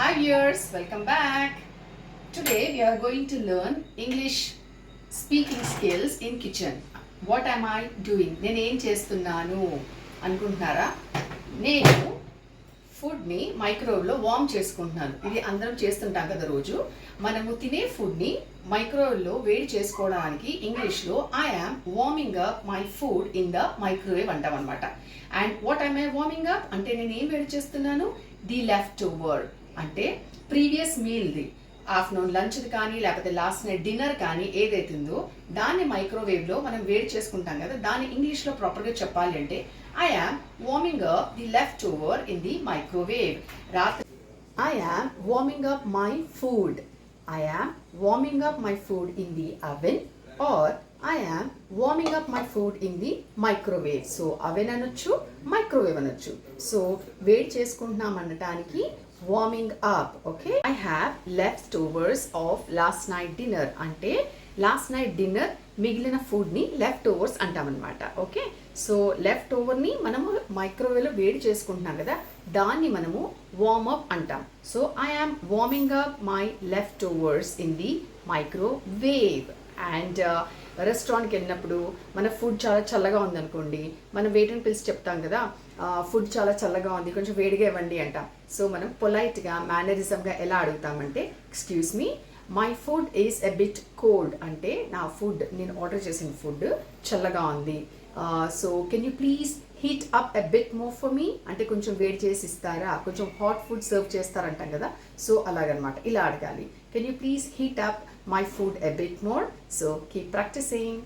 Hi viewers, welcome back. Today we are going to learn English speaking skills in kitchen. What am I doing? నేను ఏం చేస్తున్నాను అనుకుంటున్నారా? నేను ఫుడ్ని మైక్రోవేవ్లో warm చేసుకుంటున్నాను. ఇది అందరం చేస్తుంటాం కదా రోజు. మనము తినే ఫుడ్ని మైక్రోవేవ్లో వేడి చేసుకోవడానికి ఇంగ్లీష్లో I am warming up my food in the microwave అంటాం అనమాట. And what I'm I warming up అంటే నేను ఏం వేడి చేస్తున్నాను? ది లెఫ్ట్ ఓవర్ అంటే ప్రీవియస్ మీల్ది, ఆఫ్టర్నూన్ లంచ్ది కానీ లేకపోతే లాస్ట్ నైట్ డిన్నర్ కానీ ఏదైతుందో దాన్ని మైక్రోవేవ్లో మనం వేడి చేసుకుంటాం కదా, దాన్ని ఇంగ్లీష్లో ప్రాపర్గా చెప్పాలి అంటే I am warming up the left over in the microwave. రాత్రి I am warming up my food. I am warming up my food in the oven or I am warming up my food in the microwave. So oven అనొచ్చు, microwave అనొచ్చు. So వేడి చేసుకుంటున్నాం అనడానికి warming up. Okay, I have left overs of last night dinner అంటే last night dinner మిగిలిన ఫుడ్ని left overs అంటామన్నమాట. Okay, so లెఫ్ట్ ఓవర్ని మనము మైక్రోవేవ్లో వేడి చేసుకుంటున్నాం కదా, దాన్ని మనము వార్మ్ అప్ అంటాం. So I am warming up my left overs in the microwave. And రెస్టారెంట్కి వెళ్ళినప్పుడు మన ఫుడ్ చాలా చల్లగా ఉందనుకోండి, మనం వెయిటర్ని పిలిచి చెప్తాం కదా, ఫుడ్ చాలా చల్లగా ఉంది, కొంచెం వేడిగా ఇవ్వండి అంటాం. సో మనం పొలైట్గా మేనరిజంగా ఎలా అడుగుతామంటే, excuse me, my food is a bit cold అంటే నా ఫుడ్, నేను ఆర్డర్ చేసిన ఫుడ్ చల్లగా ఉంది. So can you please heat up a bit more for me అంటే కొంచెం వేడి చేసి ఇస్తారా, కొంచెం హాట్ ఫుడ్ సర్వ్ చేస్తారంటాం కదా, సో అలాగనమాట, ఇలా అడగాలి. Can you please heat up my food a bit more. So keep practicing.